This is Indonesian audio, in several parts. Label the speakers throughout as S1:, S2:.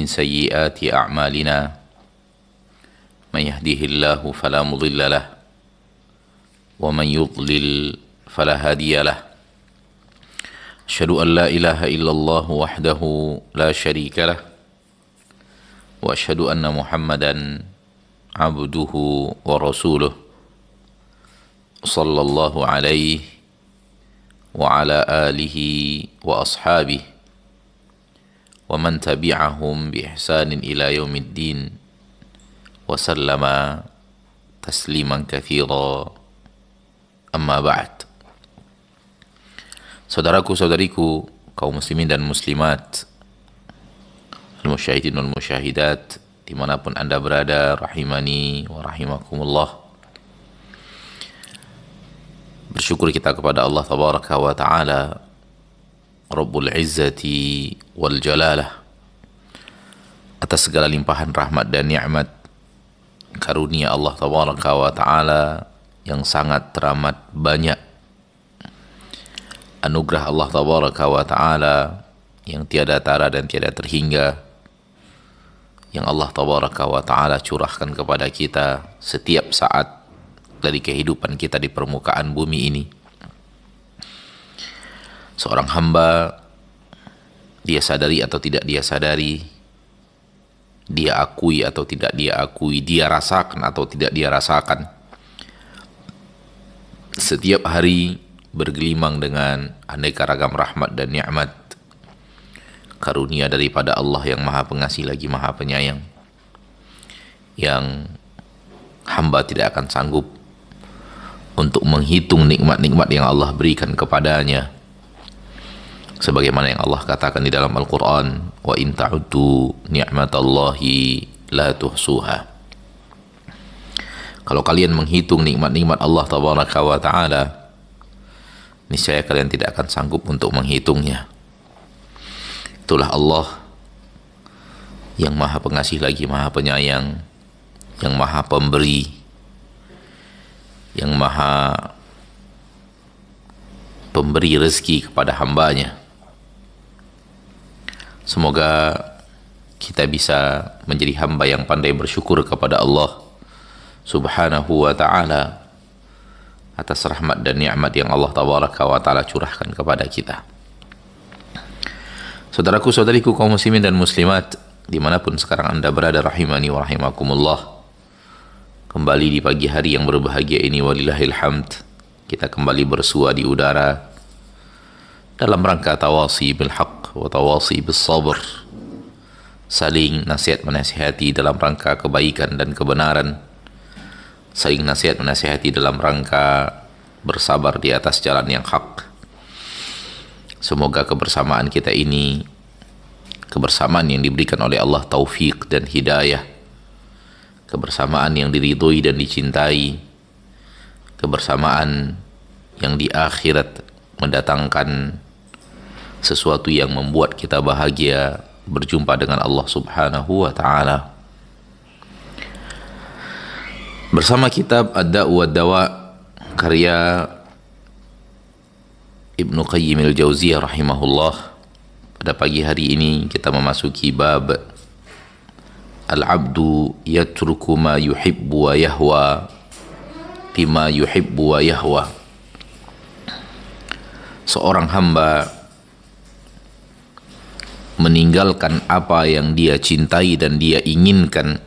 S1: ومن سيئات أعمالنا من يهده الله فلا مضل له ومن يضلل فلا هادي له أشهد أن لا إله إلا الله وحده لا شريك له وأشهد أن محمدا عبده ورسوله صلى الله عليه وعلى آله وأصحابه ومن تبعهم بإحسان إلى يوم الدين وسلم تسليما كثيرا أما بعد. Saudaraku-saudariku, kaum muslimin dan muslimat, al-musyahidin wal musyahidat, dimanapun anda berada, rahimani wa rahimakumullah. Bersyukur kita kepada Allah Tabaraka wa Ta'ala, Rabbul Izzati wal Jalalah, atas segala limpahan rahmat dan nikmat karunia Allah Tabaraka wa Ta'ala yang sangat teramat banyak. Anugerah Allah Tabaraka wa Ta'ala yang tiada tara dan tiada terhingga, yang Allah Tabaraka wa Ta'ala curahkan kepada kita setiap saat dari kehidupan kita di permukaan bumi ini. Seorang hamba, dia sadari atau tidak dia sadari, dia akui atau tidak dia akui, dia rasakan atau tidak dia rasakan, setiap hari bergelimang dengan aneka ragam rahmat dan nikmat karunia daripada Allah yang Maha Pengasih lagi Maha Penyayang, yang hamba tidak akan sanggup untuk menghitung nikmat-nikmat yang Allah berikan kepadanya, sebagaimana yang Allah katakan di dalam Al-Quran, wa in ta'uddu ni'matallahi la tuhsuha. Kalau kalian menghitung nikmat-nikmat Allah Tabaraka wa Ta'ala, niscaya kalian tidak akan sanggup untuk menghitungnya. Itulah Allah yang Maha Pengasih lagi Maha Penyayang, yang Maha Pemberi, yang Maha Pemberi rezeki kepada hambanya. Semoga kita bisa menjadi hamba yang pandai bersyukur kepada Allah Subhanahu wa Ta'ala atas rahmat dan nikmat yang Allah Tabaraka wa Ta'ala curahkan kepada kita. Saudaraku, saudariku, kaum muslimin dan muslimat, dimanapun sekarang anda berada, rahimani wa rahimakumullah. Kembali di pagi hari yang berbahagia ini, walillahil hamd, kita kembali bersua di udara dalam rangka tawasi bil haq wa tawasi bis sabr, saling nasihat menasihati dalam rangka kebaikan dan kebenaran, saling nasihat menasihati dalam rangka bersabar di atas jalan yang hak. Semoga kebersamaan kita ini kebersamaan yang diberikan oleh Allah taufik dan hidayah, kebersamaan yang diridhoi dan dicintai, kebersamaan yang di akhirat mendatangkan sesuatu yang membuat kita bahagia berjumpa dengan Allah Subhanahu wa Ta'ala. Bersama kitab Ad-Da'u wad-Dawa karya Ibnu Qayyim al-Jauziyah rahimahullah, pada pagi hari ini kita memasuki bab Al-abdu yatruku ma yuhibbu wa yahwa bima yuhibbu wa yahwa. Seorang hamba meninggalkan apa yang dia cintai dan dia inginkan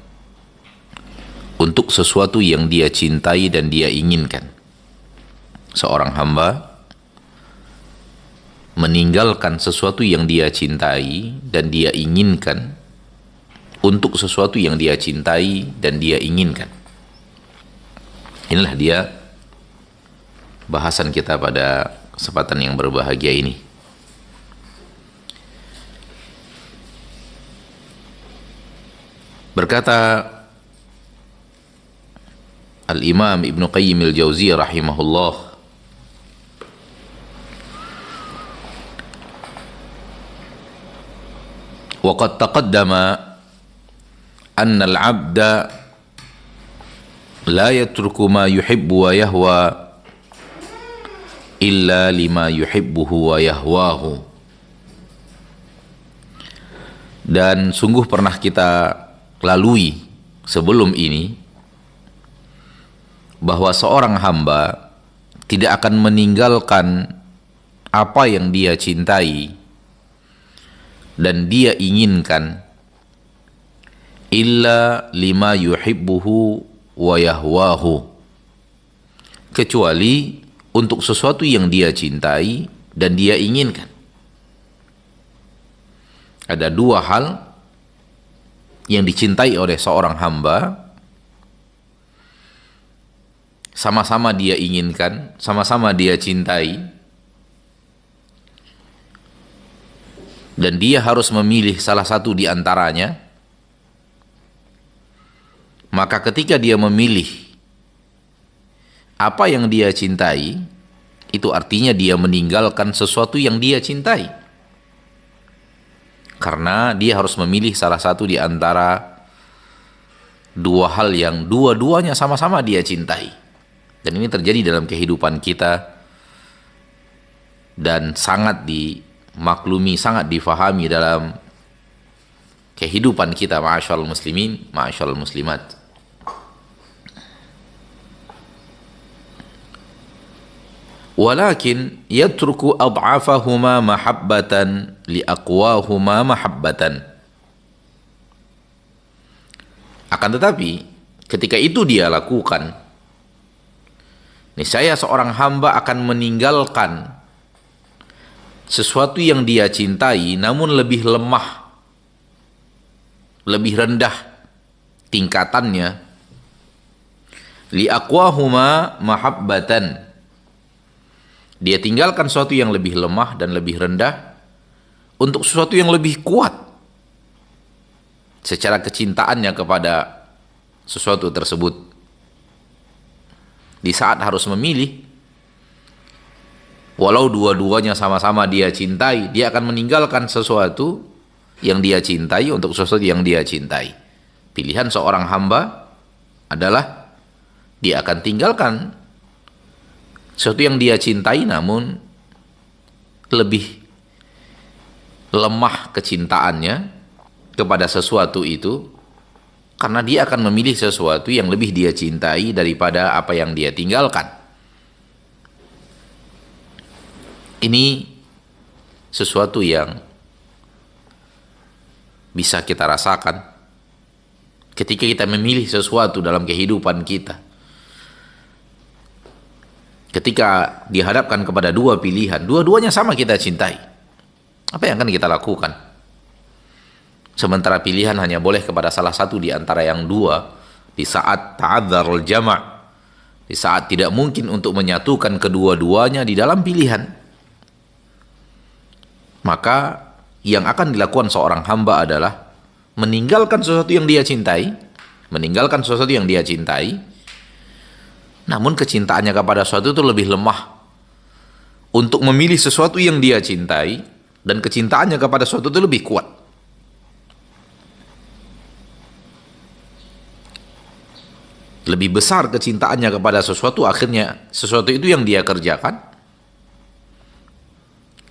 S1: untuk sesuatu yang dia cintai dan dia inginkan. Seorang hamba meninggalkan sesuatu yang dia cintai dan dia inginkan untuk sesuatu yang dia cintai dan dia inginkan. Inilah dia bahasan kita pada kesempatan yang berbahagia ini. Berkata Al-Imam Ibnu Qayyim al-Jauziyah rahimahullah, وقد تقدم أن العبد لا يترك ما يحب ويهوى إلا لما يحبه ويهواه. Dan sungguh pernah kita lalui sebelum ini bahwa seorang hamba tidak akan meninggalkan apa yang dia cintai dan dia inginkan illa lima yuhibbuhu wa yahwahu, kecuali untuk sesuatu yang dia cintai dan dia inginkan. Ada dua hal yang dicintai oleh seorang hamba, sama-sama dia inginkan, sama-sama dia cintai, dan dia harus memilih salah satu di antaranya. Maka ketika dia memilih apa yang dia cintai, itu artinya dia meninggalkan sesuatu yang dia cintai. Karena dia harus memilih salah satu di antara dua hal yang dua-duanya sama-sama dia cintai. Dan ini terjadi dalam kehidupan kita dan sangat dimaklumi, sangat difahami dalam kehidupan kita, ma'asyiral muslimin, ma'asyiral muslimat. Walakin yatruku ad'afahuma mahabbatan liaqwahuma mahabbatan. Akan tetapi ketika itu dia lakukan, niscaya seorang hamba akan meninggalkan sesuatu yang dia cintai namun lebih lemah, lebih rendah tingkatannya, liaqwahuma mahabbatan. Dia tinggalkan sesuatu yang lebih lemah dan lebih rendah untuk sesuatu yang lebih kuat secara kecintaannya kepada sesuatu tersebut. Di saat harus memilih, walau dua-duanya sama-sama dia cintai, dia akan meninggalkan sesuatu yang dia cintai untuk sesuatu yang dia cintai. Pilihan seorang hamba adalah dia akan tinggalkan sesuatu yang dia cintai namun lebih lemah kecintaannya kepada sesuatu itu, karena dia akan memilih sesuatu yang lebih dia cintai daripada apa yang dia tinggalkan. Ini sesuatu yang bisa kita rasakan ketika kita memilih sesuatu dalam kehidupan kita. Ketika dihadapkan kepada dua pilihan, dua-duanya sama kita cintai, apa yang akan kita lakukan? Sementara pilihan hanya boleh kepada salah satu di antara yang dua, di saat ta'adzarul jama', di saat tidak mungkin untuk menyatukan kedua-duanya di dalam pilihan, maka yang akan dilakukan seorang hamba adalah meninggalkan sesuatu yang dia cintai, namun kecintaannya kepada sesuatu itu lebih lemah untuk memilih sesuatu yang dia cintai, dan kecintaannya kepada sesuatu itu lebih kuat. Lebih besar kecintaannya kepada sesuatu, akhirnya sesuatu itu yang dia kerjakan,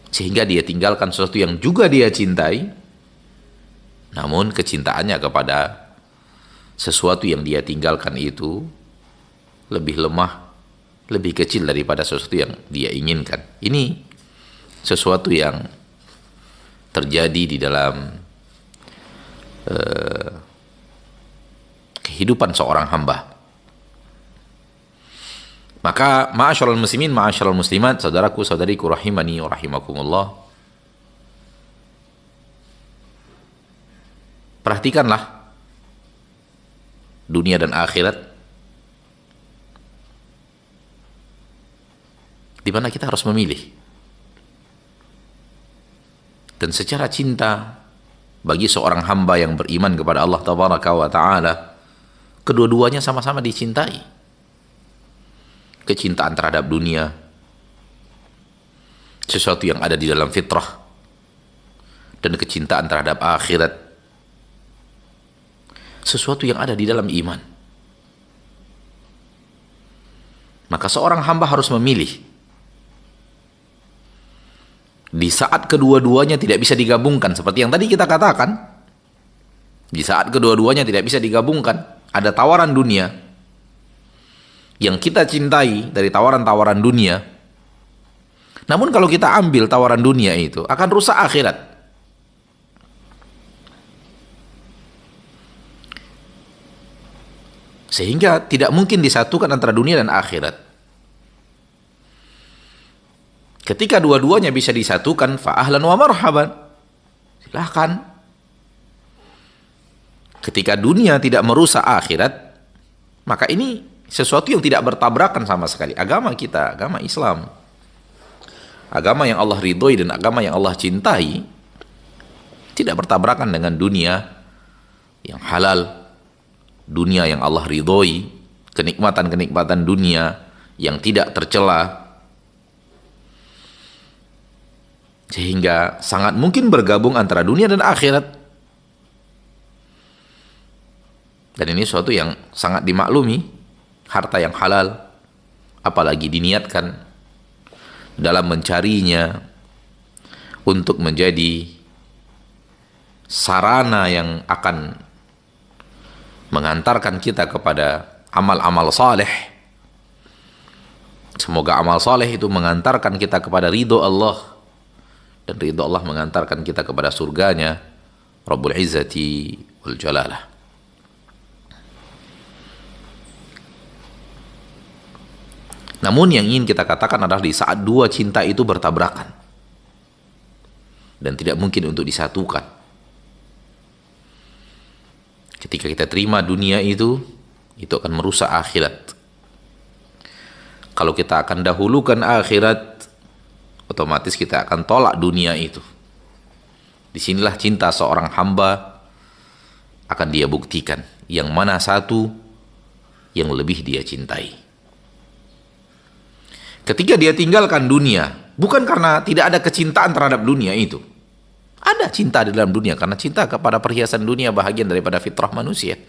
S1: sehingga dia tinggalkan sesuatu yang juga dia cintai, namun kecintaannya kepada sesuatu yang dia tinggalkan itu lebih lemah, lebih kecil daripada sesuatu yang dia inginkan. Ini sesuatu yang terjadi di dalam kehidupan seorang hamba. Maka ma'asyiral muslimin, ma'asyiral muslimat, saudaraku, saudariku rahimani wa rahimakumullah, perhatikanlah dunia dan akhirat di mana kita harus memilih. Dan secara cinta bagi seorang hamba yang beriman kepada Allah Tabaraka wa Ta'ala, kedua-duanya sama-sama dicintai. Kecintaan terhadap dunia, sesuatu yang ada di dalam fitrah, dan kecintaan terhadap akhirat, sesuatu yang ada di dalam iman. Maka seorang hamba harus memilih. Di saat kedua-duanya tidak bisa digabungkan, seperti yang tadi kita katakan, Di saat kedua-duanya tidak bisa digabungkan, ada tawaran dunia yang kita cintai dari tawaran-tawaran dunia. Namun kalau kita ambil tawaran dunia itu, akan rusak akhirat. Sehingga tidak mungkin disatukan antara dunia dan akhirat. Ketika dua-duanya bisa disatukan, fa ahlan wa marhaban. Silahkan. Ketika dunia tidak merusak akhirat, maka ini sesuatu yang tidak bertabrakan sama sekali. Agama kita, agama Islam, agama yang Allah ridhoi dan agama yang Allah cintai, tidak bertabrakan dengan dunia yang halal, dunia yang Allah ridhoi, kenikmatan-kenikmatan dunia yang tidak tercela. Sehingga sangat mungkin bergabung antara dunia dan akhirat. Dan ini sesuatu yang sangat dimaklumi, harta yang halal, apalagi diniatkan dalam mencarinya untuk menjadi sarana yang akan mengantarkan kita kepada amal-amal saleh. Semoga amal saleh itu mengantarkan kita kepada ridho Allah, dan ridho Allah mengantarkan kita kepada surganya Rabbul Izzati wal Jalalah. Namun yang ingin kita katakan adalah di saat dua cinta itu bertabrakan dan tidak mungkin untuk disatukan. Ketika kita terima dunia itu akan merusak akhirat. Kalau kita akan dahulukan akhirat, otomatis kita akan tolak dunia itu. Disinilah cinta seorang hamba akan dia buktikan yang mana satu yang lebih dia cintai. Ketika dia tinggalkan dunia, bukan karena tidak ada kecintaan terhadap dunia itu. Ada cinta di dalam dunia, karena cinta kepada perhiasan dunia bahagian daripada fitrah manusia.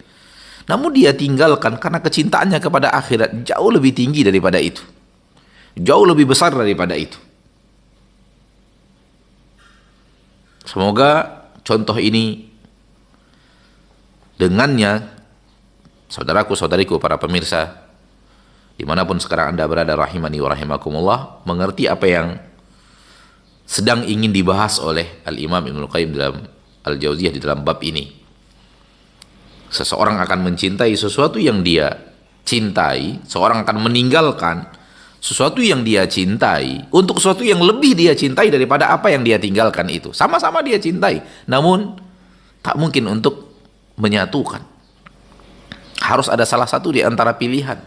S1: Namun dia tinggalkan karena kecintaannya kepada akhirat jauh lebih tinggi daripada itu. Jauh lebih besar daripada itu. Semoga contoh ini dengannya, saudaraku, saudariku, para pemirsa, dimanapun sekarang Anda berada, rahimani wa rahimakumullah, mengerti apa yang sedang ingin dibahas oleh Al-Imam Ibnul Qayyim dalam Al-Jauziyah di dalam bab ini. Seseorang akan mencintai sesuatu yang dia cintai, seorang akan meninggalkan sesuatu yang dia cintai untuk sesuatu yang lebih dia cintai daripada apa yang dia tinggalkan itu. Sama-sama dia cintai, namun tak mungkin untuk menyatukan. Harus ada salah satu di antara pilihan.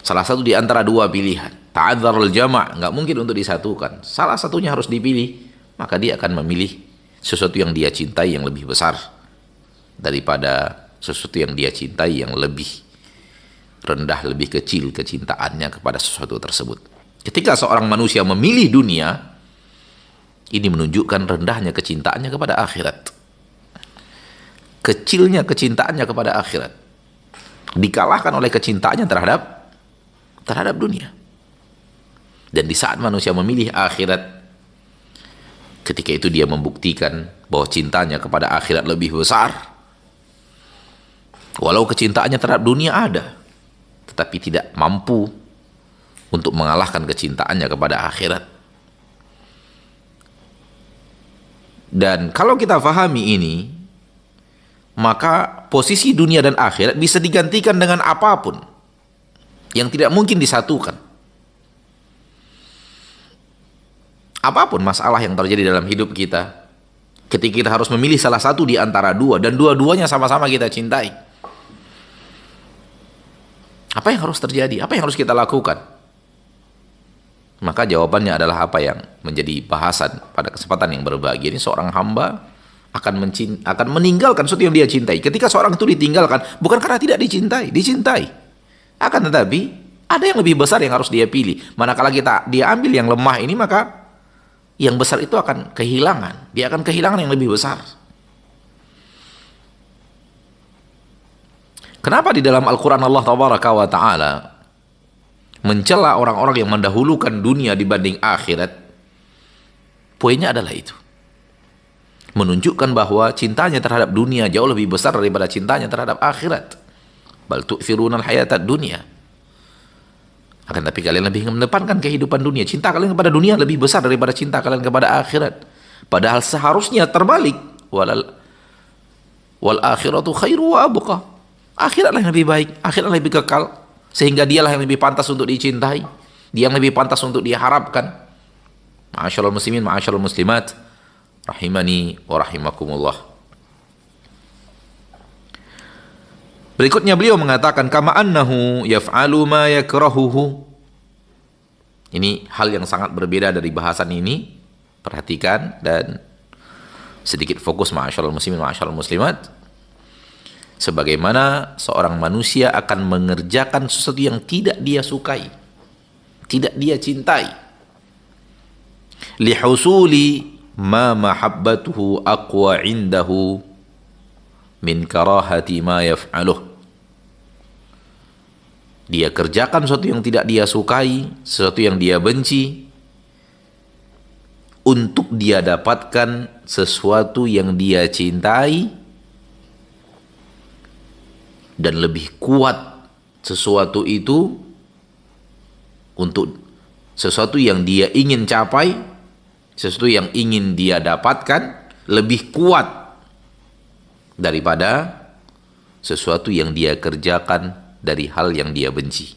S1: Salah satu di antara dua pilihan. Ta'adzarul jama', nggak mungkin untuk disatukan. Salah satunya harus dipilih, maka dia akan memilih sesuatu yang dia cintai yang lebih besar daripada sesuatu yang dia cintai yang lebih rendah, lebih kecil kecintaannya kepada sesuatu tersebut. Ketika seorang manusia memilih dunia, ini menunjukkan rendahnya kecintaannya kepada akhirat. Kecilnya kecintaannya kepada akhirat dikalahkan oleh kecintaannya terhadap dunia. Dan di saat manusia memilih akhirat, ketika itu dia membuktikan bahwa cintanya kepada akhirat lebih besar. Walau kecintaannya terhadap dunia ada, tetapi tidak mampu untuk mengalahkan kecintaannya kepada akhirat. Dan kalau kita fahami ini, maka posisi dunia dan akhirat bisa digantikan dengan apapun yang tidak mungkin disatukan. Apapun masalah yang terjadi dalam hidup kita, ketika kita harus memilih salah satu di antara dua, dan dua-duanya sama-sama kita cintai, apa yang harus terjadi? Apa yang harus kita lakukan? Maka jawabannya adalah apa yang menjadi bahasan pada kesempatan yang berbahagia ini. Seorang hamba akan meninggalkan sesuatu yang dia cintai. Ketika seorang itu ditinggalkan, bukan karena tidak dicintai. Akan tetapi ada yang lebih besar yang harus dia pilih. Manakala dia ambil yang lemah ini, maka yang besar itu akan kehilangan. Dia akan kehilangan yang lebih besar. Kenapa di dalam Al-Quran Allah Tabaraka wa Ta'ala mencela orang-orang yang mendahulukan dunia dibanding akhirat? Poinnya adalah itu. menunjukkan bahwa cintanya terhadap dunia jauh lebih besar daripada cintanya terhadap akhirat. Bal tu'thirunal hayatad dunya. Akan tapi kalian lebih mengedepankan kehidupan dunia. Cinta kalian kepada dunia lebih besar daripada cinta kalian kepada akhirat. Padahal seharusnya terbalik. Wal akhiratu khairu wa abqa. Akhiratlah yang lebih baik, akhirat lebih kekal, sehingga dialah yang lebih pantas untuk dicintai, dia yang lebih pantas untuk diharapkan. Ma'asyiral muslimin, ma'asyiral muslimat, rahimani wa rahimakumullah. Berikutnya beliau mengatakan kama annahu yaf'alu ma yakrahuhu. Ini hal yang sangat berbeda dari bahasan ini. Perhatikan dan sedikit fokus ma'asyiral muslimin, ma'asyiral muslimat. Sebagaimana seorang manusia akan mengerjakan sesuatu yang tidak dia sukai, tidak dia cintai. Lihusuli ma mahabbatuhu aqwa indahu min karahati ma yaf'aluh. Dia kerjakan sesuatu yang tidak dia sukai, sesuatu yang dia benci, untuk dia dapatkan sesuatu yang dia cintai, dan lebih kuat sesuatu itu untuk sesuatu yang dia ingin capai, sesuatu yang ingin dia dapatkan, lebih kuat daripada sesuatu yang dia kerjakan dari hal yang dia benci.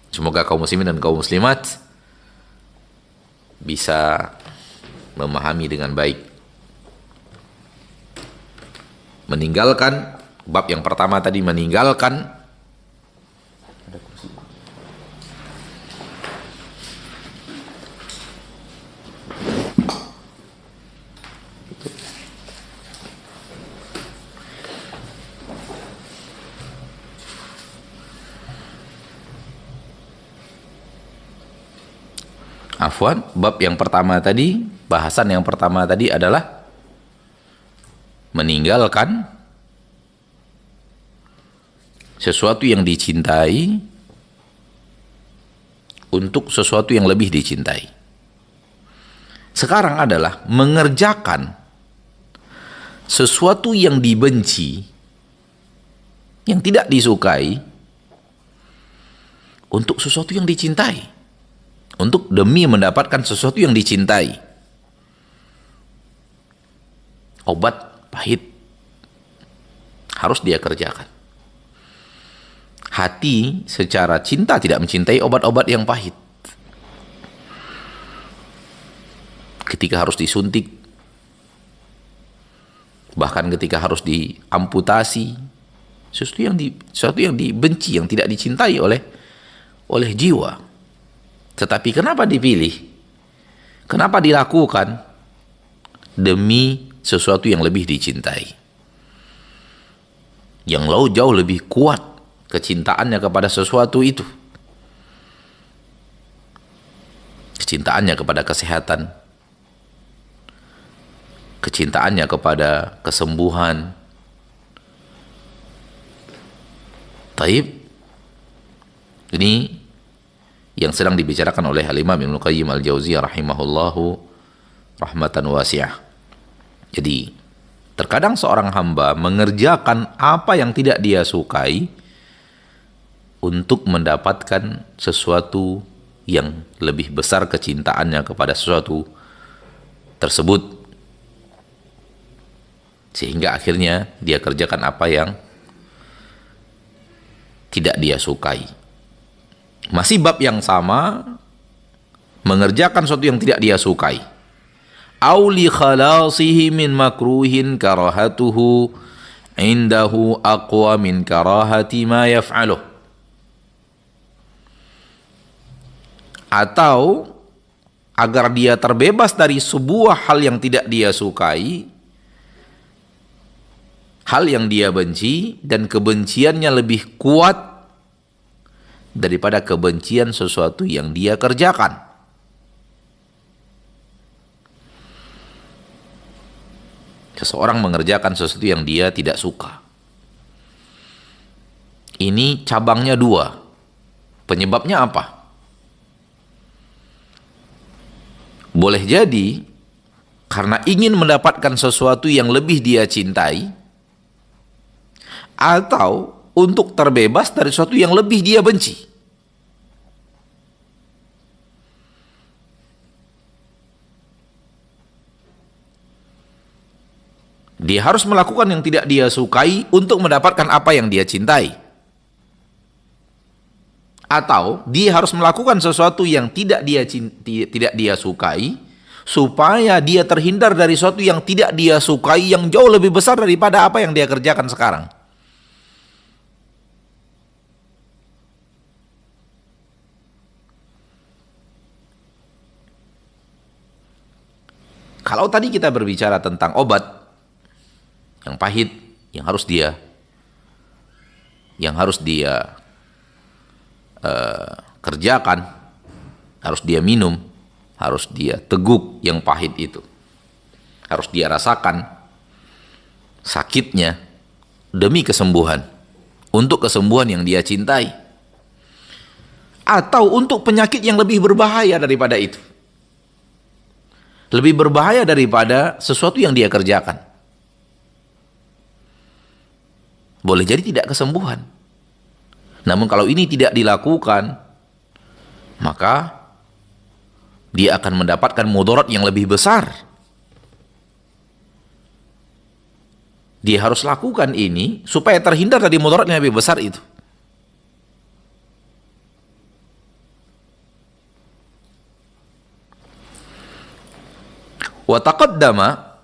S1: Semoga kaum muslimin dan kaum muslimat bisa memahami dengan baik. Meninggalkan, bab yang pertama tadi meninggalkan bab yang pertama tadi, bahasan yang pertama tadi adalah meninggalkan sesuatu yang dicintai untuk sesuatu yang lebih dicintai. Sekarang adalah mengerjakan sesuatu yang dibenci, yang tidak disukai, untuk sesuatu yang dicintai, untuk demi mendapatkan sesuatu yang dicintai. Obat pahit harus dia kerjakan. Hati secara cinta tidak mencintai obat-obat yang pahit. Ketika harus disuntik, bahkan ketika harus diamputasi, sesuatu yang dibenci, yang tidak dicintai oleh jiwa. Tetapi kenapa dipilih? Kenapa dilakukan? Demi sesuatu yang lebih dicintai, yang jauh lebih kuat kecintaannya kepada sesuatu itu. Kecintaannya kepada kesehatan, kecintaannya kepada kesembuhan. Taib, ini yang sedang dibicarakan oleh Al-Imam Ibnu Qayyim Al-Jauziyah rahimahullahu rahmatan wasi'ah. Jadi, terkadang seorang hamba mengerjakan apa yang tidak dia sukai untuk mendapatkan sesuatu yang lebih besar kecintaannya kepada sesuatu tersebut. Sehingga akhirnya dia kerjakan apa yang tidak dia sukai. Masih bab yang sama, mengerjakan sesuatu yang tidak dia sukai. Auli khalasihi min makruhin karahatuhu indahu aqwa min karahati ma yaf'aluh. Atau agar dia terbebas dari sebuah hal yang tidak dia sukai, hal yang dia benci, dan kebenciannya lebih kuat daripada kebencian sesuatu yang dia kerjakan. Seseorang mengerjakan sesuatu yang dia tidak suka. Ini cabangnya dua. Penyebabnya apa? Boleh jadi karena ingin mendapatkan sesuatu yang lebih dia cintai, atau untuk terbebas dari sesuatu yang lebih dia benci. Dia harus melakukan yang tidak dia sukai untuk mendapatkan apa yang dia cintai. Atau dia harus melakukan sesuatu yang tidak dia sukai supaya dia terhindar dari sesuatu yang tidak dia sukai yang jauh lebih besar daripada apa yang dia kerjakan sekarang. Kalau tadi kita berbicara tentang obat yang pahit, yang harus dia kerjakan, harus dia minum, harus dia teguk yang pahit itu, harus dia rasakan sakitnya demi kesembuhan, untuk kesembuhan yang dia cintai, atau untuk penyakit yang lebih berbahaya daripada itu, lebih berbahaya daripada sesuatu yang dia kerjakan. Boleh jadi tidak kesembuhan. Namun kalau ini tidak dilakukan, maka dia akan mendapatkan mudarat yang lebih besar. Dia harus lakukan ini supaya terhindar dari mudarat yang lebih besar itu. Wa taqaddama,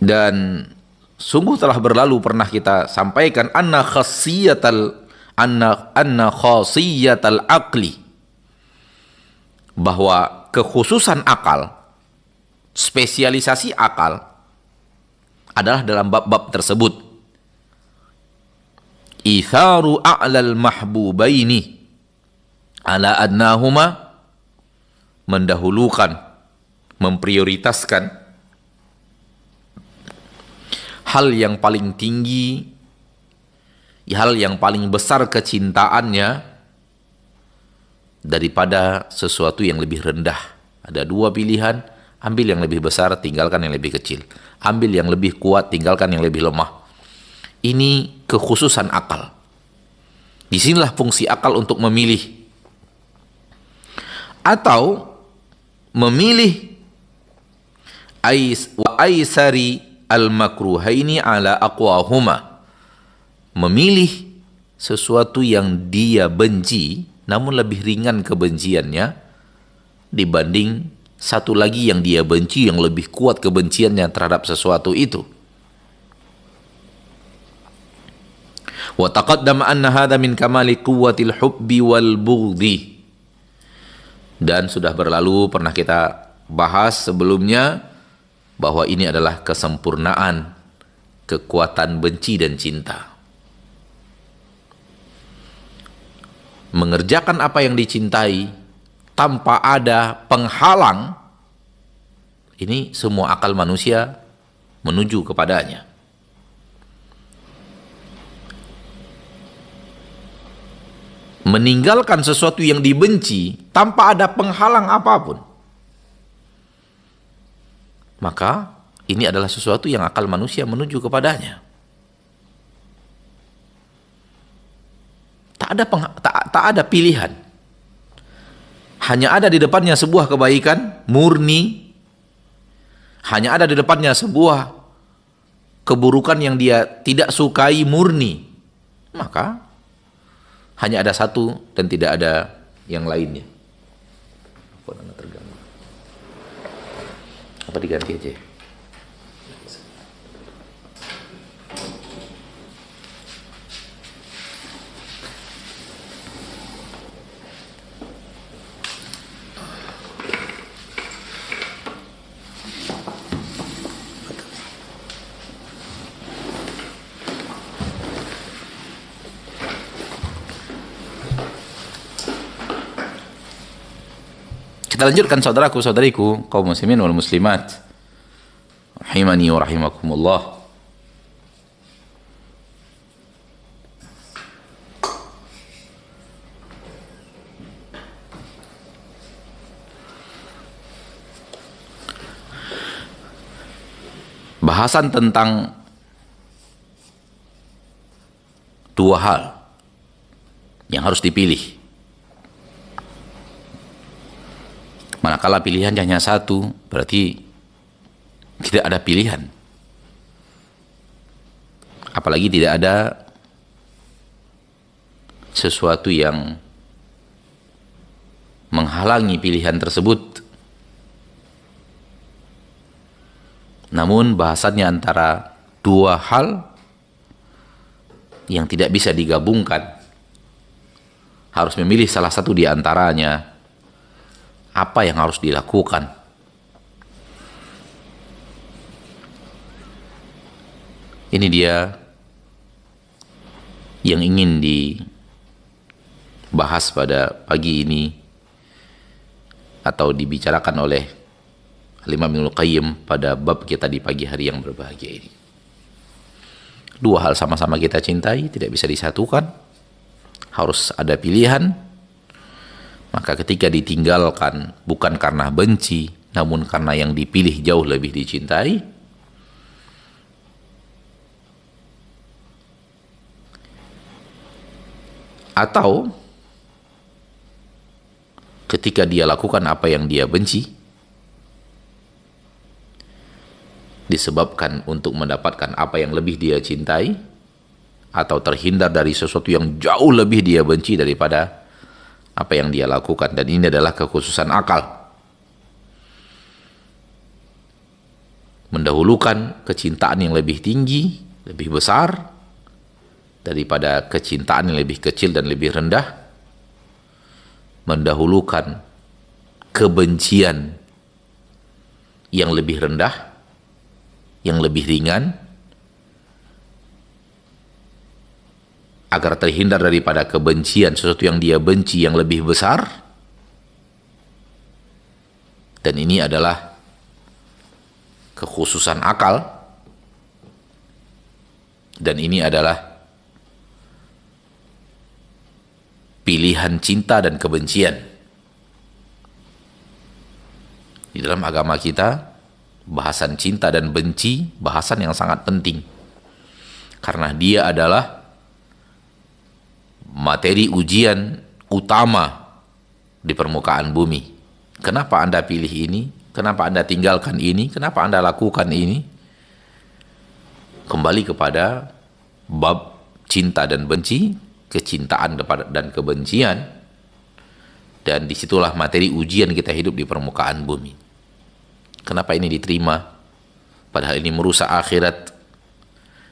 S1: dan sungguh telah berlalu pernah kita sampaikan anna khasiyatal aqli, bahwa kekhususan akal, spesialisasi akal adalah dalam bab-bab tersebut. Itharu a'lal mahbubaini ala adnahuma, mendahulukan, memprioritaskan hal yang paling tinggi, hal yang paling besar kecintaannya daripada sesuatu yang lebih rendah. Ada dua pilihan, ambil yang lebih besar, tinggalkan yang lebih kecil. Ambil yang lebih kuat, tinggalkan yang lebih lemah. Ini kekhususan akal. Disinilah fungsi akal untuk memilih. Atau memilih wa aisari al-makruhaini ala aqwahuma, memilih sesuatu yang dia benci namun lebih ringan kebenciannya dibanding satu lagi yang dia benci yang lebih kuat kebenciannya terhadap sesuatu itu. Wa taqaddama anna hadha min kamali quwwatil hubbi wal bughdhi, dan sudah berlalu pernah kita bahas sebelumnya bahwa ini adalah kesempurnaan kekuatan benci dan cinta. Mengerjakan apa yang dicintai tanpa ada penghalang, ini semua akal manusia menuju kepadanya. Meninggalkan sesuatu yang dibenci tanpa ada penghalang apapun, maka ini adalah sesuatu yang akal manusia menuju kepadanya. Tak ada pilihan. Hanya ada di depannya sebuah kebaikan murni. Hanya ada di depannya sebuah keburukan yang dia tidak sukai murni. Maka hanya ada satu dan tidak ada yang lainnya. Apa diganti aja? Kita lanjutkan saudaraku-saudariku kaum muslimin wal muslimat rahimani wa rahimakumullah. Bahasan tentang dua hal yang harus dipilih. Manakala pilihan hanya satu, berarti tidak ada pilihan. Apalagi tidak ada sesuatu yang menghalangi pilihan tersebut. Namun bahasannya antara dua hal yang tidak bisa digabungkan, harus memilih salah satu di antaranya. Apa yang harus dilakukan? Ini dia yang ingin dibahas pada pagi ini, atau dibicarakan oleh Imam Ibnul Qayyim pada bab kita di pagi hari yang berbahagia ini. Dua hal sama-sama kita cintai, tidak bisa disatukan, harus ada pilihan. Maka ketika ditinggalkan bukan karena benci, namun karena yang dipilih jauh lebih dicintai, atau ketika dia lakukan apa yang dia benci disebabkan untuk mendapatkan apa yang lebih dia cintai, atau terhindar dari sesuatu yang jauh lebih dia benci daripada apa yang dia lakukan. Dan ini adalah kekhususan akal, mendahulukan kecintaan yang lebih tinggi, lebih besar daripada kecintaan yang lebih kecil dan lebih rendah, mendahulukan kebencian yang lebih rendah, yang lebih ringan, agar terhindar daripada kebencian sesuatu yang dia benci yang lebih besar. Dan ini adalah kekhususan akal, dan ini adalah pilihan cinta dan kebencian. Di dalam agama kita, bahasan cinta dan benci bahasan yang sangat penting, karena dia adalah materi ujian utama di permukaan bumi. Kenapa Anda pilih ini? Kenapa Anda tinggalkan ini? Kenapa Anda lakukan ini? Kembali kepada bab cinta dan benci, kecintaan dan kebencian, dan disitulah materi ujian kita hidup di permukaan bumi. Kenapa ini diterima? Padahal ini merusak akhirat.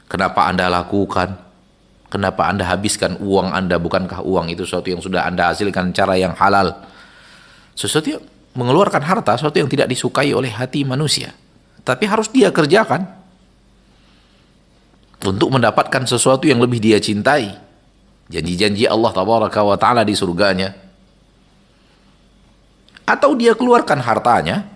S1: Kenapa Anda lakukan? Kenapa Anda habiskan uang Anda? Bukankah uang itu sesuatu yang sudah Anda hasilkan cara yang halal? Sesuatu yang mengeluarkan harta, sesuatu yang tidak disukai oleh hati manusia, tapi harus dia kerjakan untuk mendapatkan sesuatu yang lebih dia cintai. Janji-janji Allah Tabaraka wa Ta'ala di surganya. Atau dia keluarkan hartanya,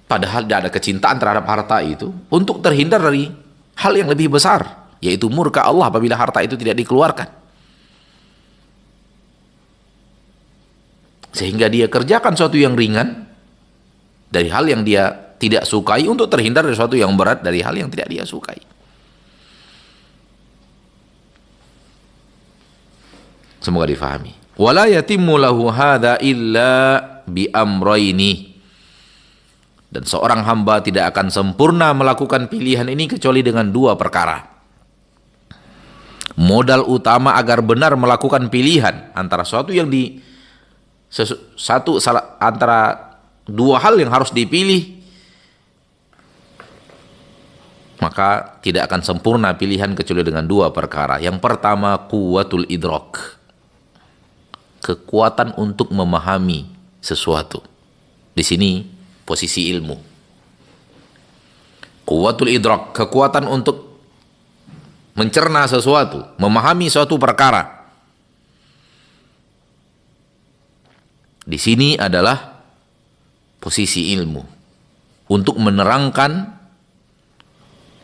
S1: padahal tidak ada kecintaan terhadap harta itu, untuk terhindar dari hal yang lebih besar, yaitu murka Allah apabila harta itu tidak dikeluarkan. Sehingga dia kerjakan sesuatu yang ringan dari hal yang dia tidak sukai untuk terhindar dari sesuatu yang berat dari hal yang tidak dia sukai. Semoga difahami. Wala yatimmu lahu hadza illa bi amrayni. Dan seorang hamba tidak akan sempurna melakukan pilihan ini kecuali dengan dua perkara. Modal utama agar benar melakukan pilihan antara sesuatu yang antara dua hal yang harus dipilih, maka tidak akan sempurna pilihan kecuali dengan dua perkara. Yang pertama, quwwatul idrak, kekuatan untuk memahami sesuatu. Di sini posisi ilmu. Quwwatul idrak, kekuatan untuk mencerna sesuatu, memahami suatu perkara. Di sini adalah posisi ilmu untuk menerangkan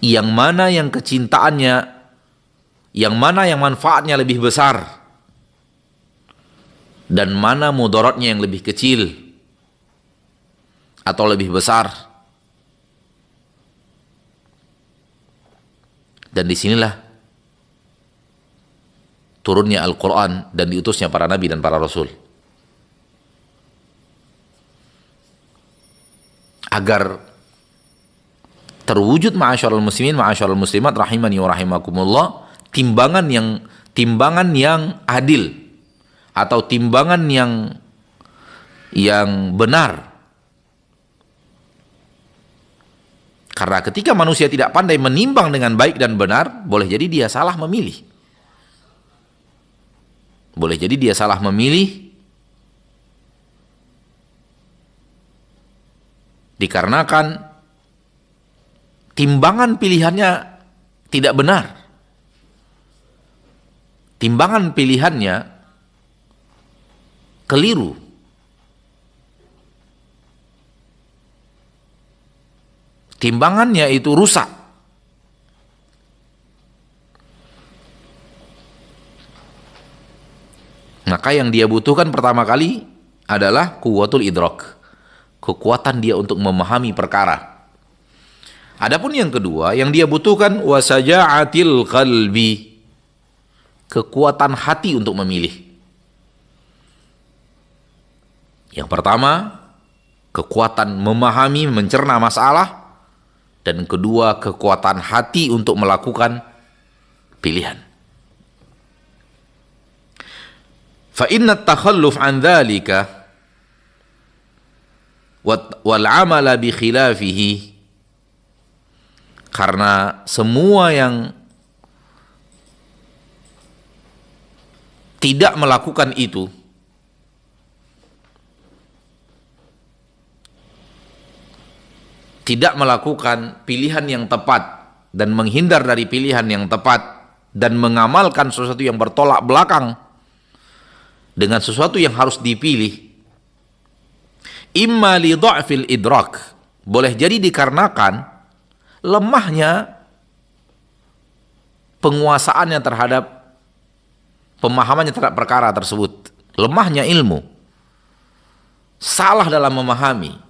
S1: yang mana yang kecintaannya, yang mana yang manfaatnya lebih besar, dan mana mudaratnya yang lebih kecil atau lebih besar. Dan disinilah turunnya Al-Quran dan diutusnya para nabi dan para rasul. Agar terwujud ma'asyarul muslimin, ma'asyarul muslimat, rahimani wa rahimakumullah, timbangan yang adil atau timbangan yang benar. Karena ketika manusia tidak pandai menimbang dengan baik dan benar, boleh jadi dia salah memilih. Boleh jadi dia salah memilih dikarenakan timbangan pilihannya tidak benar. Timbangan pilihannya keliru. Timbangannya itu rusak. Maka yang dia butuhkan pertama kali adalah quwwatul idrak. Kekuatan dia untuk memahami perkara. Adapun yang kedua, yang dia butuhkan wasaja'atil qalbi. Kekuatan hati untuk memilih. Yang pertama, kekuatan memahami, mencerna masalah. Dan kedua, kekuatan hati untuk melakukan pilihan. Fa inna at-takhalluf an dzalika wal 'amala bi khilafihi, karena semua yang tidak melakukan itu tidak melakukan pilihan yang tepat dan menghindar dari pilihan yang tepat dan mengamalkan sesuatu yang bertolak belakang dengan sesuatu yang harus dipilih, imma li dha'fil idrak, boleh jadi dikarenakan lemahnya penguasaannya terhadap pemahamannya terhadap perkara tersebut, lemahnya ilmu, salah dalam memahami.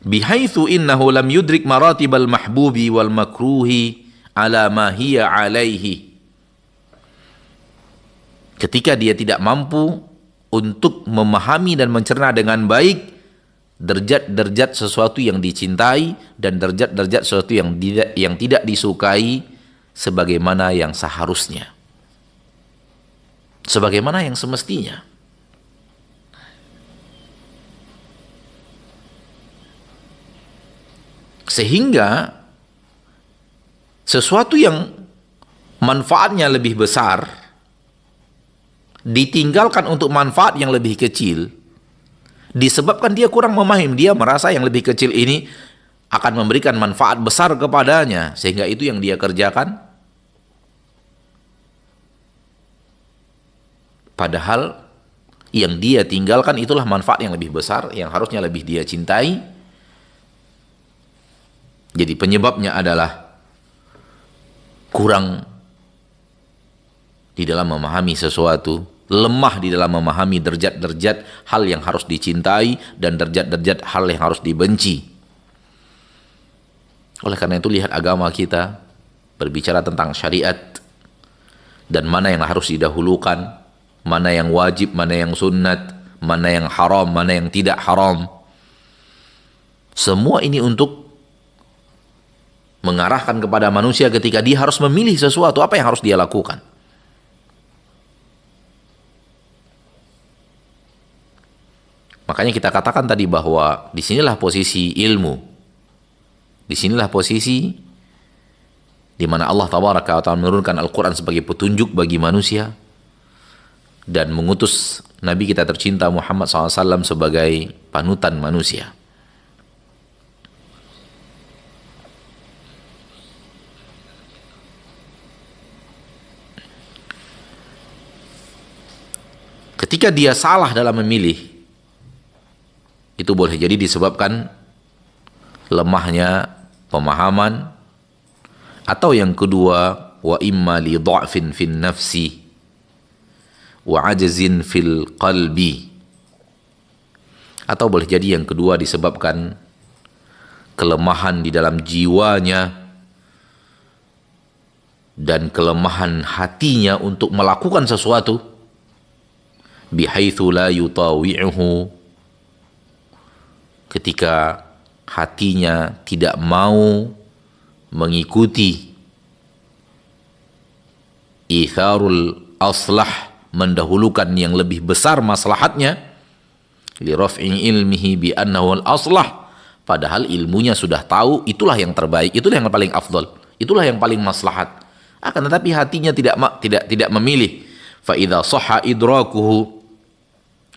S1: Bihaitsu innahu lam yudrik maratibal mahbubi wal makruhi ala ma hiya alaihi. Ketika dia tidak mampu untuk memahami dan mencerna dengan baik derajat-derajat sesuatu yang dicintai dan derajat-derajat sesuatu yang tidak disukai sebagaimana yang seharusnya, sebagaimana yang semestinya. Sehingga sesuatu yang manfaatnya lebih besar ditinggalkan untuk manfaat yang lebih kecil, disebabkan dia kurang memahami. Dia merasa yang lebih kecil ini akan memberikan manfaat besar kepadanya, sehingga itu yang dia kerjakan. Padahal yang dia tinggalkan itulah manfaat yang lebih besar, yang harusnya lebih dia cintai. Jadi penyebabnya adalah kurang di dalam memahami sesuatu, lemah di dalam memahami derajat-derajat hal yang harus dicintai dan derajat-derajat hal yang harus dibenci. Oleh karena itu lihat agama kita berbicara tentang syariat dan mana yang harus didahulukan, mana yang wajib, mana yang sunnat, mana yang haram, mana yang tidak haram. Semua ini untuk mengarahkan kepada manusia ketika dia harus memilih sesuatu, apa yang harus dia lakukan. Makanya kita katakan tadi bahwa disinilah posisi ilmu, disinilah posisi di mana Allah Tabaraka wa Ta'ala menurunkan Al-Quran sebagai petunjuk bagi manusia dan mengutus Nabi kita tercinta Muhammad SAW sebagai panutan manusia. Ketika dia salah dalam memilih, itu boleh jadi disebabkan lemahnya pemahaman, atau yang kedua, wa imma li dha'fin fin nafsi wa ajzin fil qalbi, atau boleh jadi yang kedua disebabkan kelemahan di dalam jiwanya dan kelemahan hatinya untuk melakukan sesuatu, bihaitsu la yutawi'uhu, ketika hatinya tidak mau mengikuti itharul aslah, mendahulukan yang lebih besar maslahatnya, li raf'i ilmihi bi annahu al aslah, padahal ilmunya sudah tahu itulah yang terbaik, itulah yang paling afdal, itulah yang paling maslahat. Akan tetapi hatinya tidak memilih. Fa idza sahha idrakuhu,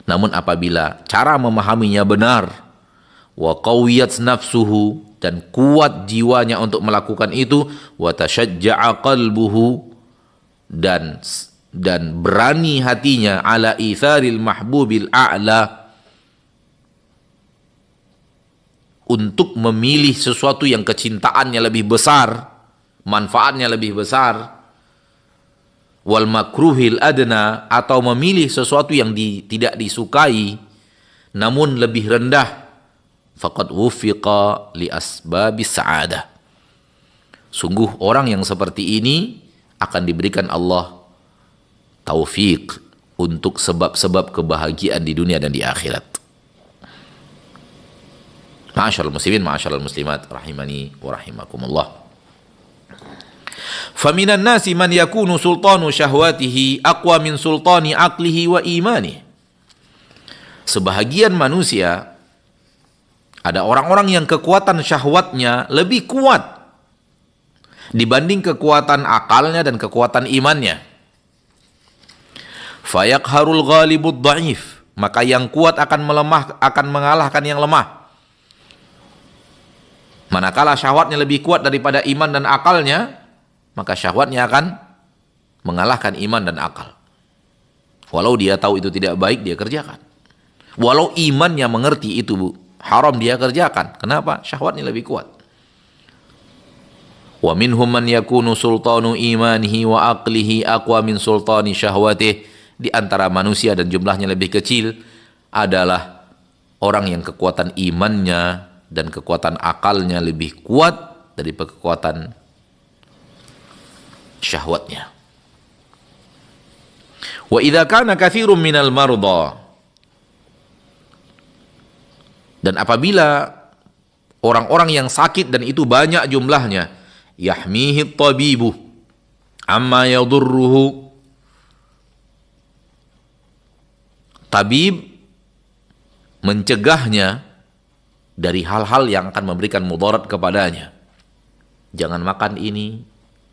S1: namun apabila cara memahaminya benar, wa qawiyat nafsuhu, dan kuat jiwanya untuk melakukan itu, wa tashajja'a qalbuhu, dan berani hatinya, ala itharil mahbubil a'la, untuk memilih sesuatu yang kecintaannya lebih besar, manfaatnya lebih besar, wal makruhil adna, atau memilih sesuatu yang tidak disukai namun lebih rendah, faqad wufiqa li asbabis sa'adah, sungguh orang yang seperti ini akan diberikan Allah taufik untuk sebab-sebab kebahagiaan di dunia dan di akhirat. Ma'asyiral muslimin, ma'asyiral muslimat, rahimani wa rahimakumullah. Faminan nasi man yakunu sultanu syahwatihi aqwa min sultani aqlihi wa imani. Sebahagian manusia, ada orang-orang yang kekuatan syahwatnya lebih kuat dibanding kekuatan akalnya dan kekuatan imannya. Fayaqharul ghalibud dha'if, maka yang kuat akan mengalahkan yang lemah. Manakala syahwatnya lebih kuat daripada iman dan akalnya, maka syahwatnya akan mengalahkan iman dan akal. Walau dia tahu itu tidak baik, dia kerjakan. Walau imannya mengerti itu haram, dia kerjakan. Kenapa? Syahwatnya lebih kuat. Wa minhum man yakunu sultanu imanihi wa aqlihi aqwa min sultani syahwatih. Di antara manusia, dan jumlahnya lebih kecil, adalah orang yang kekuatan imannya dan kekuatan akalnya lebih kuat dari kekuatan syahwatnya. Wa idza kana katsirun minal marda, dan apabila orang-orang yang sakit dan itu banyak jumlahnya, yahmihi tabibu amma yadurruhu, tabib mencegahnya dari hal-hal yang akan memberikan mudarat kepadanya. Jangan makan ini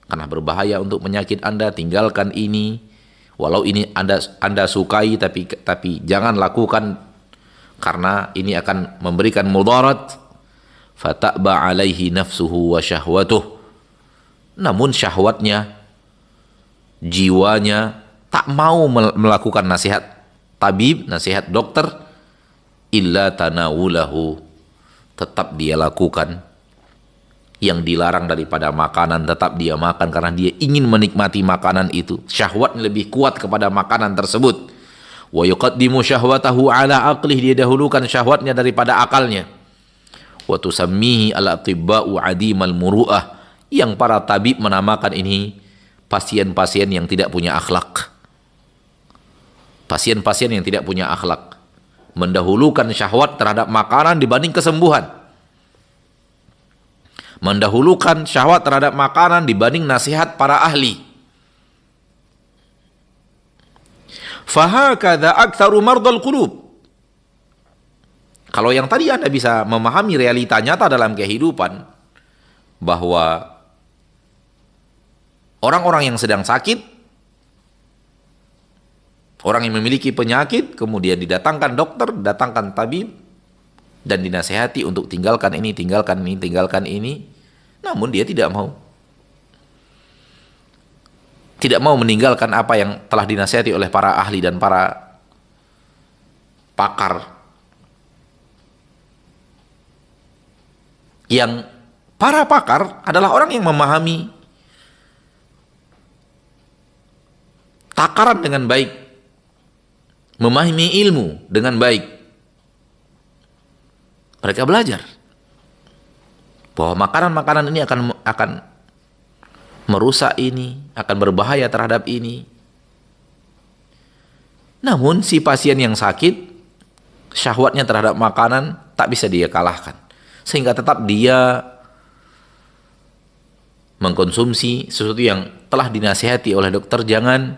S1: karena berbahaya untuk penyakit Anda, tinggalkan ini. Walau ini Anda sukai, tapi jangan lakukan karena ini akan memberikan mudarat. Fata'ba alaihi nafsuhu wa syahwatuh, namun syahwatnya, jiwanya tak mau melakukan nasihat tabib, nasihat dokter, illa tanawulahu, tetap dia lakukan. Yang dilarang daripada makanan tetap dia makan karena dia ingin menikmati makanan itu. Syahwat lebih kuat kepada makanan tersebut. Wa yuqaddimu syahwatahu ala aqlih, dia dahulukan syahwatnya daripada akalnya. Wa tusammihi al-atibba'u adimal muru'ah, yang para tabib menamakan ini pasien-pasien yang tidak punya akhlak. Pasien-pasien yang tidak punya akhlak, mendahulukan syahwat terhadap makanan dibanding kesembuhan, mendahulukan syahwat terhadap makanan dibanding nasihat para ahli. Fahakadha aktsaru mardal qulub. Kalau yang tadi Anda bisa memahami realita nyata dalam kehidupan, bahwa orang-orang yang sedang sakit, orang yang memiliki penyakit, kemudian didatangkan dokter, datangkan tabib, dan dinasehati untuk tinggalkan ini, tinggalkan ini, tinggalkan ini. Namun dia tidak mau. Tidak mau meninggalkan apa yang telah dinasehati oleh para ahli dan para pakar. Yang para pakar adalah orang yang memahami takaran dengan baik, memahami ilmu dengan baik. Mereka belajar. bahwa makanan-makanan ini akan merusak ini, akan berbahaya terhadap ini. Namun si pasien yang sakit, syahwatnya terhadap makanan tak bisa dia kalahkan, sehingga tetap dia mengkonsumsi sesuatu yang telah dinasihati oleh dokter, jangan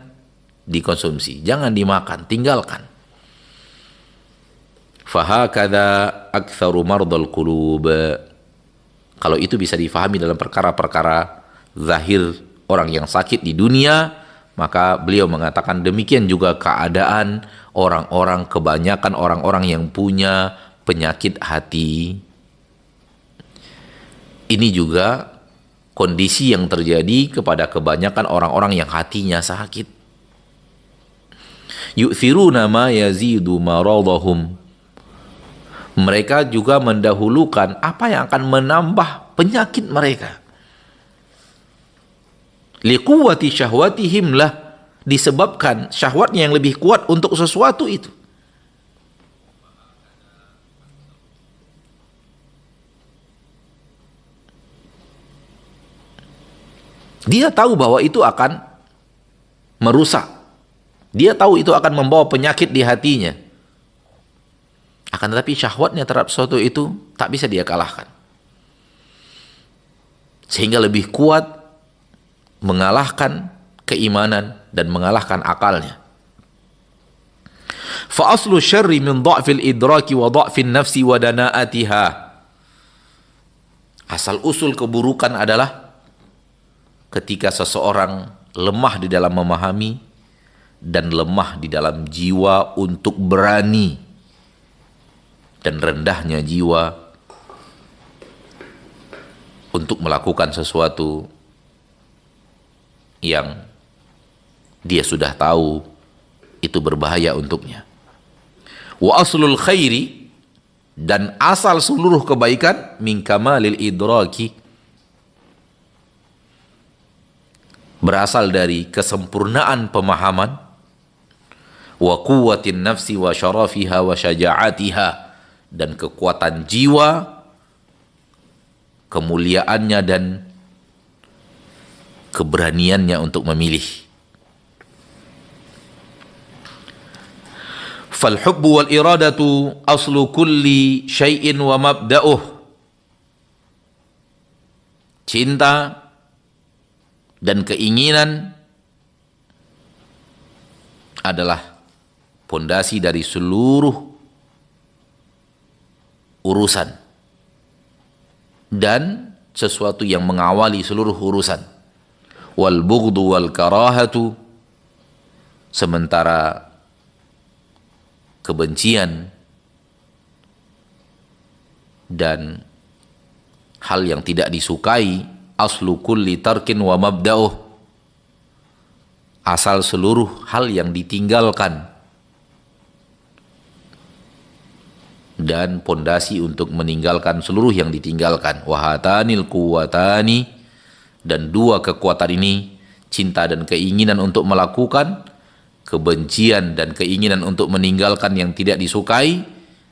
S1: dikonsumsi, jangan dimakan, tinggalkan. Fahakadha aktsaru mardal qulub. Kalau itu bisa difahami dalam perkara-perkara zahir orang yang sakit di dunia, maka beliau mengatakan demikian juga keadaan orang-orang, kebanyakan orang-orang yang punya penyakit hati. Ini juga kondisi yang terjadi kepada kebanyakan orang-orang yang hatinya sakit. Yu'thiruna ma yazidu maradahum. Mereka juga mendahulukan apa yang akan menambah penyakit mereka. Liquwati syahwatihim lah, disebabkan syahwatnya yang lebih kuat untuk sesuatu itu. Dia tahu bahwa itu akan merusak. Dia tahu itu akan membawa penyakit di hatinya. Akan tetapi syahwatnya terhadap sesuatu itu tak bisa dia kalahkan. Sehingga lebih kuat mengalahkan keimanan dan mengalahkan akalnya. Fa aslu syarri min dha'fil idraki wa dha'fin nafsi wa dana'atiha. Asal usul keburukan adalah ketika seseorang lemah di dalam memahami dan lemah di dalam jiwa untuk berani, dan rendahnya jiwa untuk melakukan sesuatu yang dia sudah tahu itu berbahaya untuknya. Wa aslul khairi, dan asal seluruh kebaikan, min kamalil idraki, berasal dari kesempurnaan pemahaman, wa quwwatin nafsi wa syarafiha wa syaja'atiha, dan kekuatan jiwa, kemuliaannya dan keberaniannya untuk memilih. Fal hubbu wal iradatu aslu kulli syai'in wa mabda'uh. Cinta dan keinginan adalah pondasi dari seluruh urusan dan sesuatu yang mengawali seluruh urusan. Wal bughdu wal karahatu, sementara kebencian dan hal yang tidak disukai, aslu kulli tarkin wa mabda'uh, asal seluruh hal yang ditinggalkan dan pondasi untuk meninggalkan seluruh yang ditinggalkan. Wahatanil quwatani, dan dua kekuatan ini, cinta dan keinginan untuk melakukan, kebencian dan keinginan untuk meninggalkan yang tidak disukai,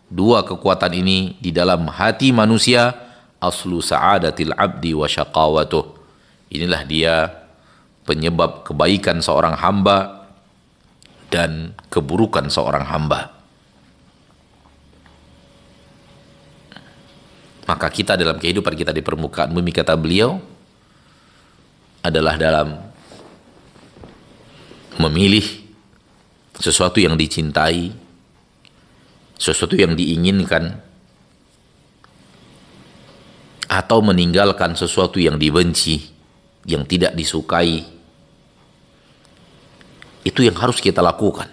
S1: dua kekuatan ini di dalam hati manusia, aslu sa'adatil abdi wa syaqawatuh. Inilah dia penyebab kebaikan seorang hamba dan keburukan seorang hamba. Maka kita dalam kehidupan kita di permukaan bumi, kata beliau, adalah dalam memilih sesuatu yang dicintai, sesuatu yang diinginkan, atau meninggalkan sesuatu yang dibenci, yang tidak disukai. Itu yang harus kita lakukan.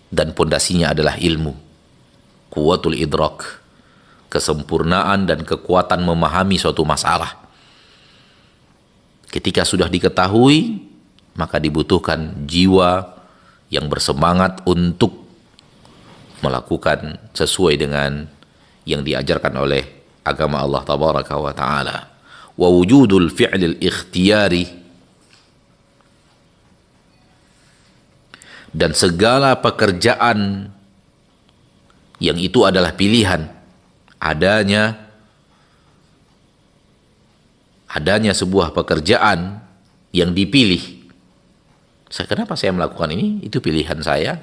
S1: Dan pondasinya adalah ilmu, quwwatul idrak, kesempurnaan dan kekuatan memahami suatu masalah. Ketika sudah diketahui, maka dibutuhkan jiwa yang bersemangat untuk melakukan sesuai dengan yang diajarkan oleh agama Allah tabaraka wa ta'ala. Wa wujudul fi'lil ikhtiyari, dan segala pekerjaan yang itu adalah pilihan, adanya adanya sebuah pekerjaan yang dipilih. Kenapa saya melakukan ini? Itu pilihan saya.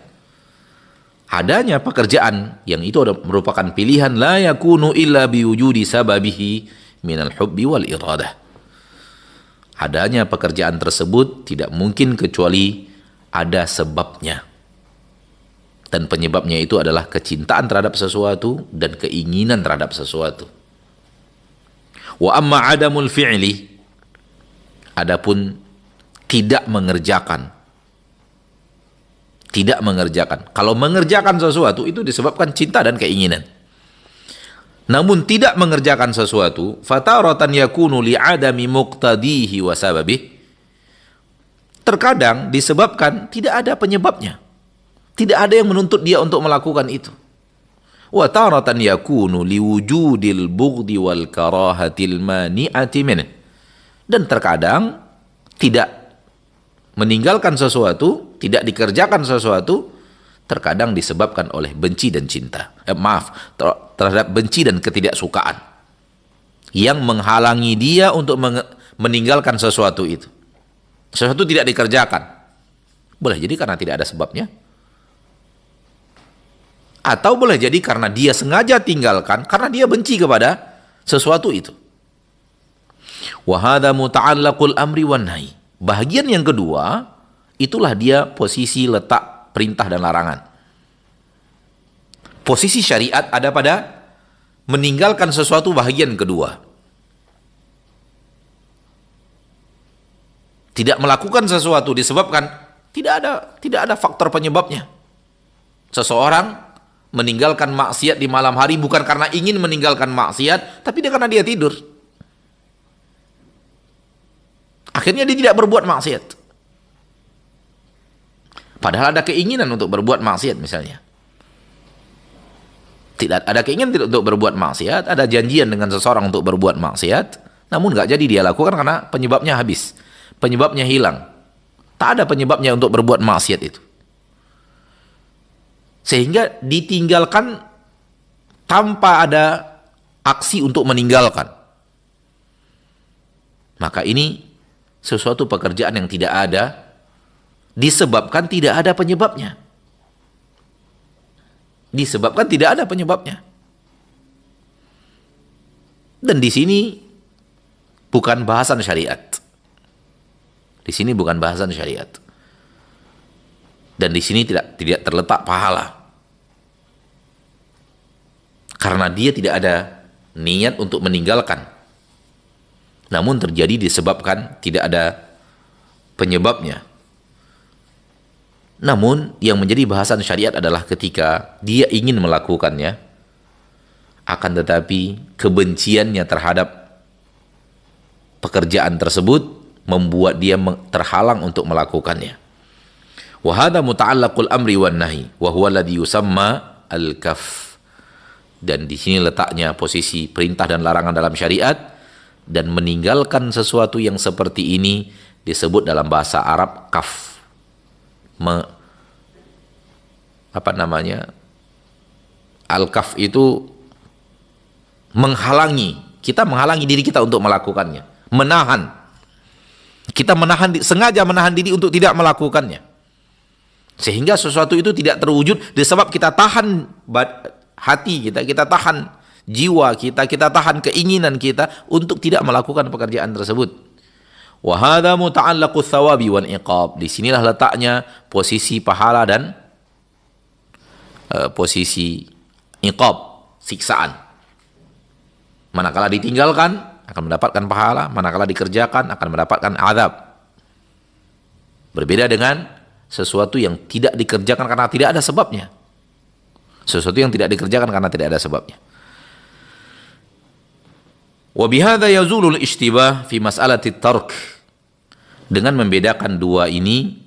S1: Adanya pekerjaan yang itu merupakan pilihan, la yakunu illa biwujudi sababihi minal hubbi wal iradah. Adanya pekerjaan tersebut tidak mungkin kecuali ada sebabnya. Dan penyebabnya itu adalah kecintaan terhadap sesuatu dan keinginan terhadap sesuatu. Wa amma adamul fi'li, adapun tidak mengerjakan. Tidak mengerjakan. Kalau mengerjakan sesuatu itu disebabkan cinta dan keinginan. Namun tidak mengerjakan sesuatu, fataratan yakunu li'adami muqtadihi wa sababih. Terkadang disebabkan tidak ada penyebabnya. Tidak ada yang menuntut dia untuk melakukan itu. Wa taratan yakunu liwujudil bughdi wal karahatil mani'ati min. Dan terkadang tidak meninggalkan sesuatu, tidak dikerjakan sesuatu, terkadang disebabkan oleh benci dan cinta. Terhadap benci dan ketidaksukaan yang menghalangi dia untuk meninggalkan sesuatu itu. Sesuatu tidak dikerjakan. Boleh jadi karena tidak ada sebabnya. Atau boleh jadi karena dia sengaja tinggalkan, karena dia benci kepada sesuatu itu. Wa hadza muta'allaqul amri wan nahi. Bahagian yang kedua, itulah dia posisi letak perintah dan larangan. Posisi syariat ada pada meninggalkan sesuatu, bahagian kedua. Tidak melakukan sesuatu disebabkan tidak ada faktor penyebabnya. Seseorang meninggalkan maksiat di malam hari bukan karena ingin meninggalkan maksiat, tapi karena dia tidur. Akhirnya dia tidak berbuat maksiat. Padahal ada keinginan untuk berbuat maksiat misalnya. Tidak ada keinginan untuk berbuat maksiat, ada janjian dengan seseorang untuk berbuat maksiat, namun nggak jadi dia lakukan karena penyebabnya habis. Penyebabnya hilang. Tak ada penyebabnya untuk berbuat maksiat itu. Sehingga ditinggalkan tanpa ada aksi untuk meninggalkan. Maka ini sesuatu pekerjaan yang tidak ada disebabkan tidak ada penyebabnya. Disebabkan tidak ada penyebabnya. Dan di sini bukan bahasan syariat. Di sini bukan bahasan syariat. Dan di sini tidak terletak pahala. Karena dia tidak ada niat untuk meninggalkan. Namun terjadi disebabkan tidak ada penyebabnya. Namun yang menjadi bahasan syariat adalah ketika dia ingin melakukannya, akan tetapi kebenciannya terhadap pekerjaan tersebut membuat dia terhalang untuk melakukannya. Wa hadza muta'allaqul amri wan nahi wa huwa alladhi yusamma al-kaf. Dan di sini letaknya posisi perintah dan larangan dalam syariat. Dan meninggalkan sesuatu yang seperti ini disebut dalam bahasa Arab kaf. Al-kaf itu menghalangi. Kita menghalangi diri kita untuk melakukannya. Menahan. Kita sengaja menahan diri untuk tidak melakukannya. Sehingga sesuatu itu tidak terwujud disebab kita tahan hati kita tahan jiwa kita tahan keinginan kita untuk tidak melakukan pekerjaan tersebut. Wa hadza muta'allaqus thawabi wan iqab. Di sinilah letaknya posisi pahala dan posisi iqab, siksaan. Manakala ditinggalkan akan mendapatkan pahala, manakala dikerjakan akan mendapatkan azab. Berbeda dengan sesuatu yang tidak dikerjakan karena tidak ada sebabnya. Sesuatu yang tidak dikerjakan karena tidak ada sebabnya. Wa bihadza yazulul ishtibah fi mas'alati tark. Dengan membedakan dua ini,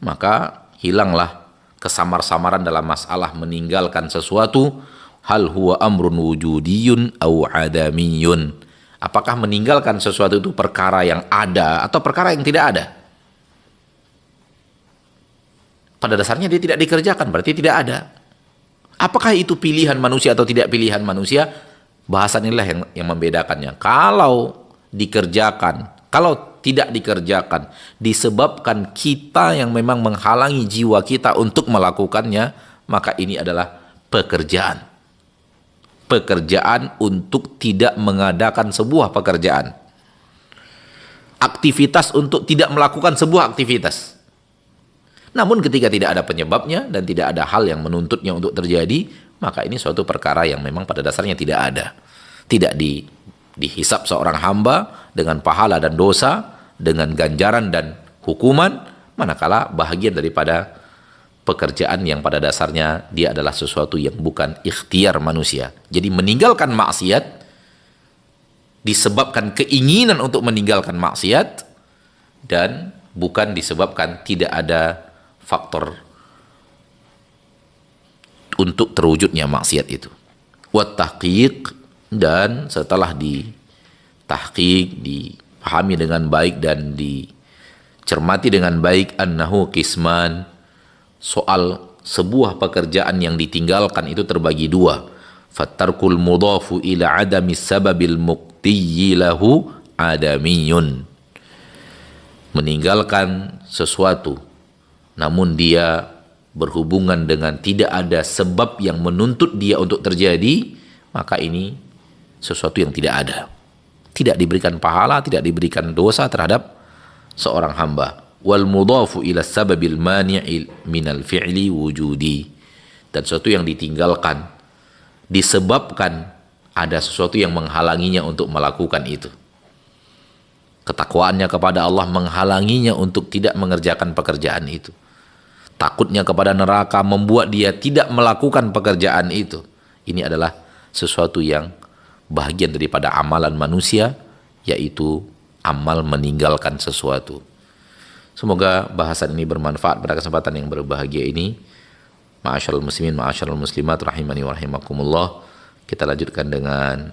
S1: maka hilanglah kesamar-samaran dalam masalah meninggalkan sesuatu. Hal huwa amrun wujudiyun aw adamiyun. Apakah meninggalkan sesuatu itu perkara yang ada atau perkara yang tidak ada? Pada dasarnya dia tidak dikerjakan, berarti tidak ada. Apakah itu pilihan manusia atau tidak pilihan manusia? Bahasan inilah yang membedakannya. Kalau dikerjakan, kalau tidak dikerjakan disebabkan kita yang memang menghalangi jiwa kita untuk melakukannya, maka ini adalah pekerjaan. Pekerjaan untuk tidak mengadakan sebuah pekerjaan. Aktivitas untuk tidak melakukan sebuah aktivitas. Namun ketika tidak ada penyebabnya dan tidak ada hal yang menuntutnya untuk terjadi, maka ini suatu perkara yang memang pada dasarnya tidak ada. Tidak dihisap seorang hamba dengan pahala dan dosa, dengan ganjaran dan hukuman, manakala bahagian daripada pekerjaan yang pada dasarnya dia adalah sesuatu yang bukan ikhtiar manusia. Jadi meninggalkan maksiat disebabkan keinginan untuk meninggalkan maksiat dan bukan disebabkan tidak ada faktor untuk terwujudnya maksiat itu. Wat tahqiq, dan setelah ditahqiq, dipahami dengan baik dan dicermati dengan baik, annahu qisman, soal sebuah pekerjaan yang ditinggalkan itu terbagi dua. Fattarkul mudhafu ila adami sababil muqtiyyi lahu adamiyun. Meninggalkan sesuatu namun dia berhubungan dengan tidak ada sebab yang menuntut dia untuk terjadi, maka ini sesuatu yang tidak ada. Tidak diberikan pahala, tidak diberikan dosa terhadap seorang hamba. Wal mudhafu ila sababil mani'i minal fi'li wujudi. Dan sesuatu yang ditinggalkan disebabkan ada sesuatu yang menghalanginya untuk melakukan itu. Ketakwaannya kepada Allah menghalanginya untuk tidak mengerjakan pekerjaan itu. Takutnya kepada neraka membuat dia tidak melakukan pekerjaan itu. Ini adalah sesuatu yang bahagian daripada amalan manusia, yaitu amal meninggalkan sesuatu. Semoga bahasan ini bermanfaat pada kesempatan yang berbahagia ini. Ma'asyiral muslimin, ma'asyiral muslimat, rahimani wa rahimakumullah. Kita lanjutkan dengan